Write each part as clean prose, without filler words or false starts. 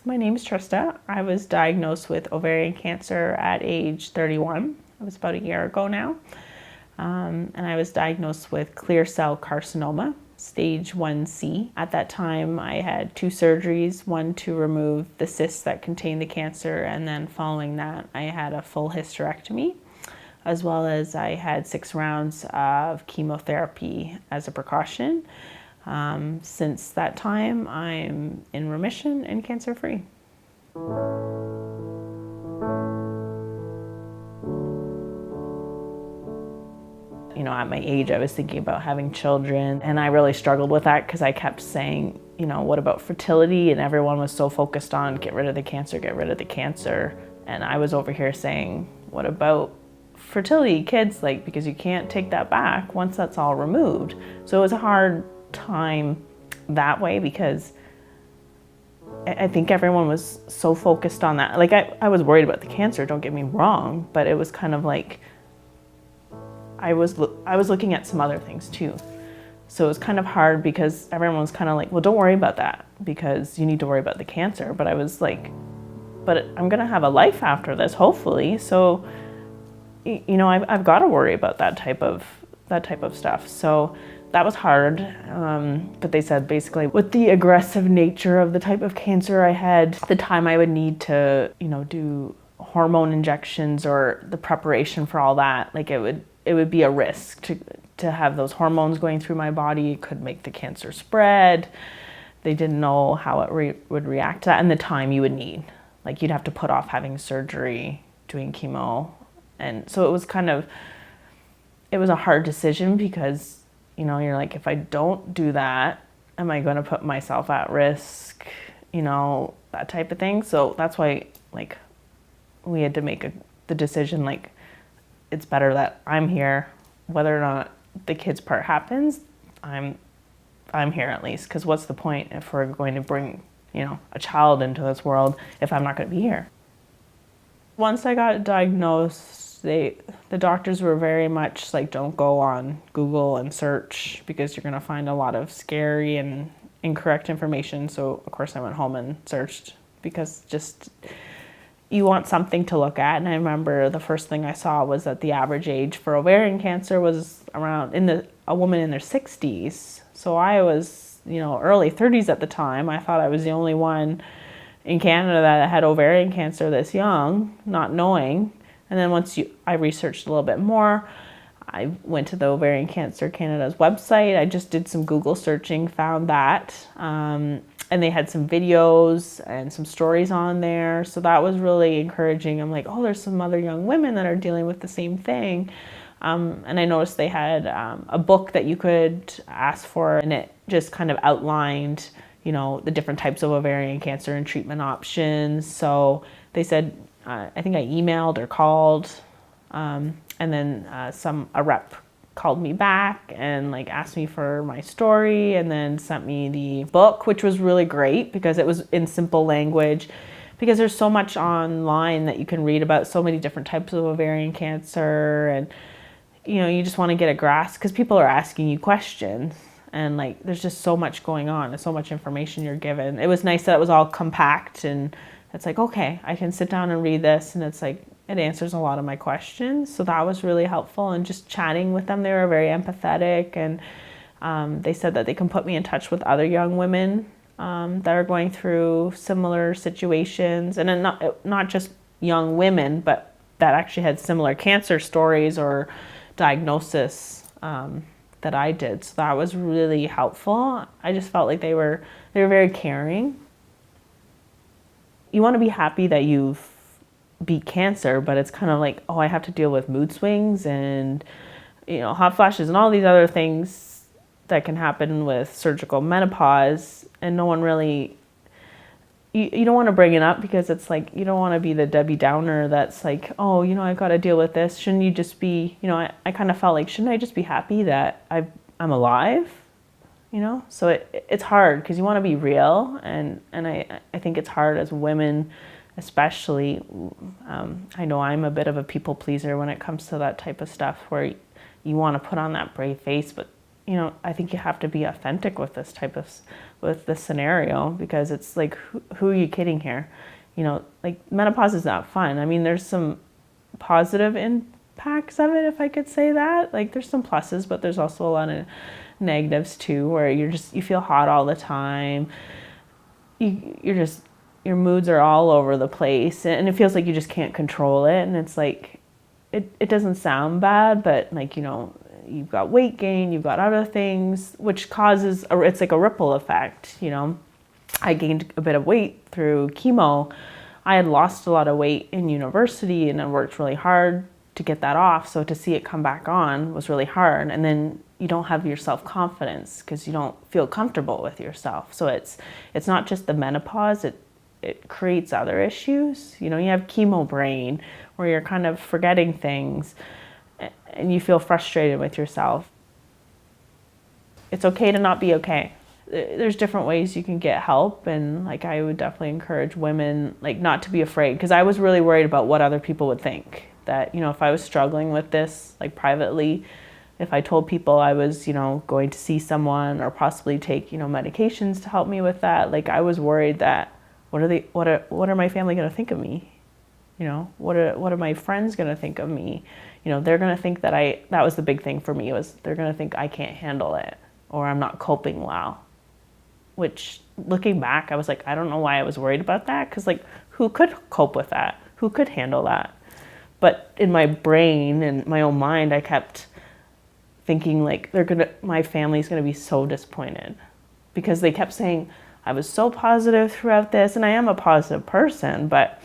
My name is Trista. I was diagnosed with ovarian cancer at age 31. It was about a year ago now. And I was diagnosed with clear cell carcinoma, stage 1C. At that time, I had 2 surgeries, one to remove the cysts that contained the cancer, and then following that, I had a full hysterectomy, as well as I had 6 rounds of chemotherapy as a precaution. Since that time, I'm in remission and cancer-free. You know, at my age, I was thinking about having children, and I really struggled with that because I kept saying, you know, what about fertility? And everyone was so focused on get rid of the cancer, get rid of the cancer. And I was over here saying, what about fertility, kids, like, because you can't take that back once that's all removed. So it was a hard time that way because I think everyone was so focused on that. Like, I was worried about the cancer, don't get me wrong, but it was kind of like, I was looking at some other things too. So it was kind of hard because everyone was kind of like, well, don't worry about that because you need to worry about the cancer. But I was like, but I'm gonna have a life after this, hopefully. So, you know, I've got to worry about that type of stuff. So that was hard. But they said basically with the aggressive nature of the type of cancer I had, the time I would need to, you know, do hormone injections or the preparation for all that, like it would be a risk to have those hormones going through my body. It could make the cancer spread. They didn't know how it would react to that and the time you would need. Like you'd have to put off having surgery, doing chemo. And so it was a hard decision because, you know, you're like, if I don't do that, am I going to put myself at risk? You know, that type of thing. So that's why, like, we had to make the decision, like, it's better that I'm here, whether or not the kid's part happens, I'm here at least, because what's the point if we're going to bring, you know, a child into this world if I'm not going to be here? Once I got diagnosed, the doctors were very much like, don't go on Google and search because you're going to find a lot of scary and incorrect information. So of course I went home and searched because just you want something to look at. And I remember the first thing I saw was that the average age for ovarian cancer was around a woman in their 60s. So I was, you know, early 30s at the time. I thought I was the only one in Canada that had ovarian cancer this young, not knowing. And then I researched a little bit more. I went to the Ovarian Cancer Canada's website. I just did some Google searching, found that. And they had some videos and some stories on there. So that was really encouraging. I'm like, oh, there's some other young women that are dealing with the same thing. And I noticed they had a book that you could ask for, and it just kind of outlined, you know, the different types of ovarian cancer and treatment options. So they said, I think I emailed or called, and then a rep called me back and like asked me for my story and then sent me the book, which was really great because it was in simple language, because there's so much online that you can read about so many different types of ovarian cancer, and you know, you just want to get a grasp because people are asking you questions and like there's just so much going on and so much information you're given. It was nice that it was all compact and it's like, okay, I can sit down and read this, and it's like it answers a lot of my questions. So that was really helpful. And just chatting with them, they were very empathetic, and they said that they can put me in touch with other young women that are going through similar situations, and then not just young women, but that actually had similar cancer stories or diagnosis that I did. So that was really helpful. I just felt like they were very caring. You want to be happy that you've beat cancer, but it's kind of like, oh, I have to deal with mood swings and, you know, hot flashes and all these other things that can happen with surgical menopause, and no one really, you don't want to bring it up because it's like, you don't want to be the Debbie Downer that's like, oh, you know, I've got to deal with this. Shouldn't you just be, you know, I kind of felt like, shouldn't I just be happy that I'm alive? You know, so it's hard because you want to be real, and I think it's hard as women, especially. I know I'm a bit of a people pleaser when it comes to that type of stuff, where you want to put on that brave face, but you know, I think you have to be authentic with with this scenario, because it's like, who are you kidding here? You know, like, menopause is not fun. I mean, there's some positive impacts of it, if I could say that. Like, there's some pluses, but there's also a lot of negatives too, where you feel hot all the time. Your moods are all over the place, and it feels like you just can't control it. And it's like, it doesn't sound bad, but like, you know, you've got weight gain, you've got other things, which causes, it's like a ripple effect, you know. I gained a bit of weight through chemo. I had lost a lot of weight in university, and I worked really hard to get that off. So to see it come back on was really hard. And then you don't have your self-confidence because you don't feel comfortable with yourself. So it's not just the menopause, it creates other issues. You know, you have chemo brain, where you're kind of forgetting things and you feel frustrated with yourself. It's okay to not be okay. There's different ways you can get help, and like, I would definitely encourage women, like, not to be afraid, because I was really worried about what other people would think. That, you know, if I was struggling with this, like, privately, if I told people I was, you know, going to see someone or possibly take, you know, medications to help me with that, like, I was worried that what are my family going to think of me? You know, what are my friends going to think of me? You know, they're going to think that was the big thing for me, was they're going to think I can't handle it, or I'm not coping well. Which, looking back, I was like, I don't know why I was worried about that, because, like, who could cope with that? Who could handle that? But in my brain and my own mind, I kept thinking, like, my family's gonna be so disappointed, because they kept saying I was so positive throughout this, and I am a positive person, but,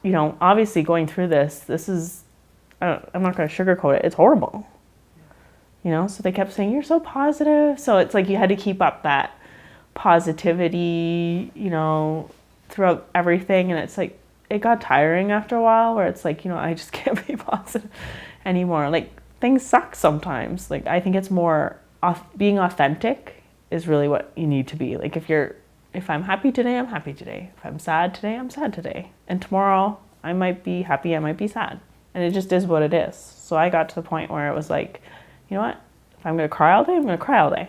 you know, obviously going through this is, I'm not gonna sugarcoat it, it's horrible. You know, so they kept saying, you're so positive. So it's like, you had to keep up that positivity, you know, throughout everything. And it's like, it got tiring after a while, where it's like, you know, I just can't be positive anymore. Like, things suck sometimes. Like, I think it's more being authentic is really what you need to be. Like, if I'm happy today, I'm happy today. If I'm sad today, I'm sad today. And tomorrow I might be happy, I might be sad. And it just is what it is. So I got to the point where it was like, you know what? If I'm gonna cry all day, I'm gonna cry all day.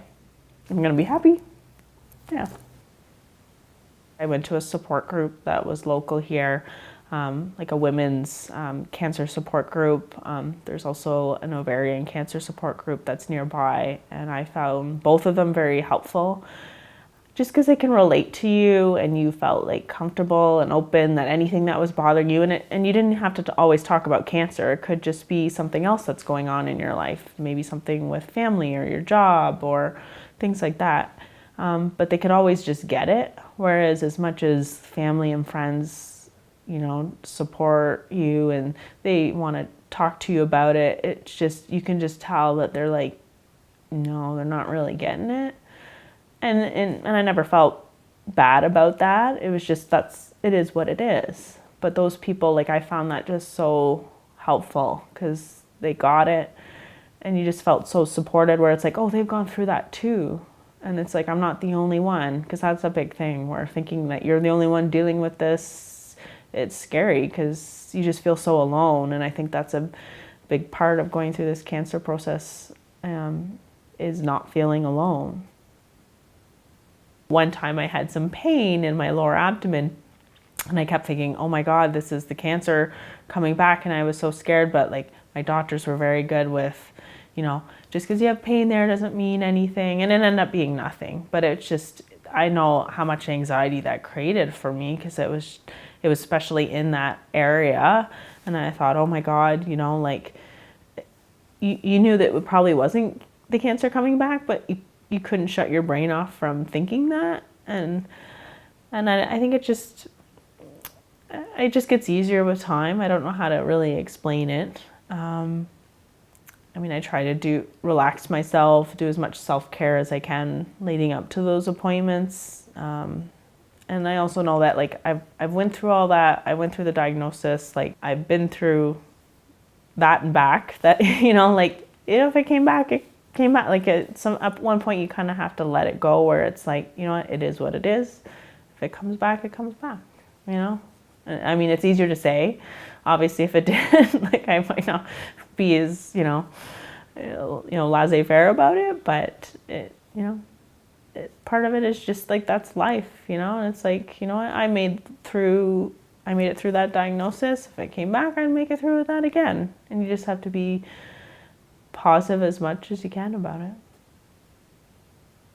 If I'm gonna be happy, yeah. I went to a support group that was local here, like a women's cancer support group. There's also an ovarian cancer support group that's nearby, and I found both of them very helpful, just because they can relate to you, and you felt like comfortable and open, that anything that was bothering you, and you didn't have to always talk about cancer. It could just be something else that's going on in your life, maybe something with family or your job or things like that. But they could always just get it. Whereas as much as family and friends, you know, support you and they want to talk to you about it, it's just, you can just tell that they're like, no, they're not really getting it. And I never felt bad about that. It was just, it is what it is. But those people, like, I found that just so helpful, because they got it, and you just felt so supported, where it's like, oh, they've gone through that too. And it's like, I'm not the only one, because that's a big thing, where thinking that you're the only one dealing with this, it's scary, because you just feel so alone. And I think that's a big part of going through this cancer process, is not feeling alone. One time I had some pain in my lower abdomen, and I kept thinking, oh my God, this is the cancer coming back. And I was so scared, but like, my doctors were very good with, you know, just because you have pain there doesn't mean anything. And it ended up being nothing. But it's just, I know how much anxiety that created for me, because it was especially in that area. And I thought, oh my God, you know, like, you knew that it probably wasn't the cancer coming back, but you couldn't shut your brain off from thinking that. And I think it just gets easier with time. I don't know how to really explain it. I mean, I try to relax myself, do as much self-care as I can leading up to those appointments. And I also know that, like, I've went through all that. I went through the diagnosis. Like, I've been through that and back. That, you know, like, if it came back, it came back. Like, at one point you kind of have to let it go, where it's like, you know what, it is what it is. If it comes back, it comes back, you know? I mean, it's easier to say. Obviously, if it did, like, I might not be as, you know, laissez-faire about it, but part of it is just like, that's life, and it's like, what, I made it through that diagnosis. If it came back, I'd make it through that again. And you just have to be positive as much as you can about it.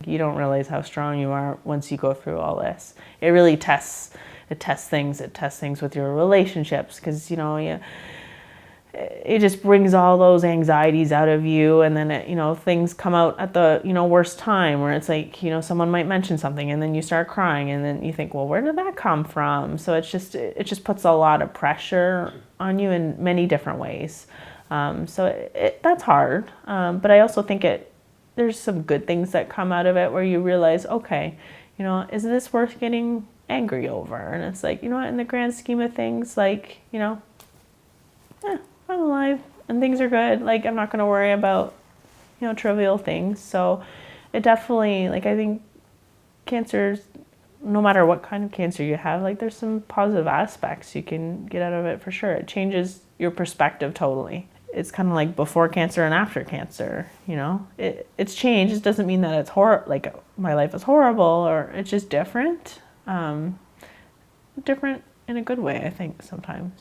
You don't realize how strong you are once you go through all this. It really tests things. It tests things with your relationships, because it just brings all those anxieties out of you, and then things come out at the worst time, where it's like someone might mention something and then you start crying, and then you think, well, where did that come from? So it just puts a lot of pressure on you in many different ways. So that's hard, but I also think there's some good things that come out of it, where you realize, okay, is this worth getting angry over? And it's like, in the grand scheme of things, like, I'm alive and things are good. Like, I'm not going to worry about, trivial things. So it definitely, like, I think cancers, no matter what kind of cancer you have, like, there's some positive aspects you can get out of it for sure. It changes your perspective totally. It's kind of like before cancer and after cancer, it's changed. It doesn't mean that it's like my life is horrible, or it's just different. Different in a good way, I think, sometimes,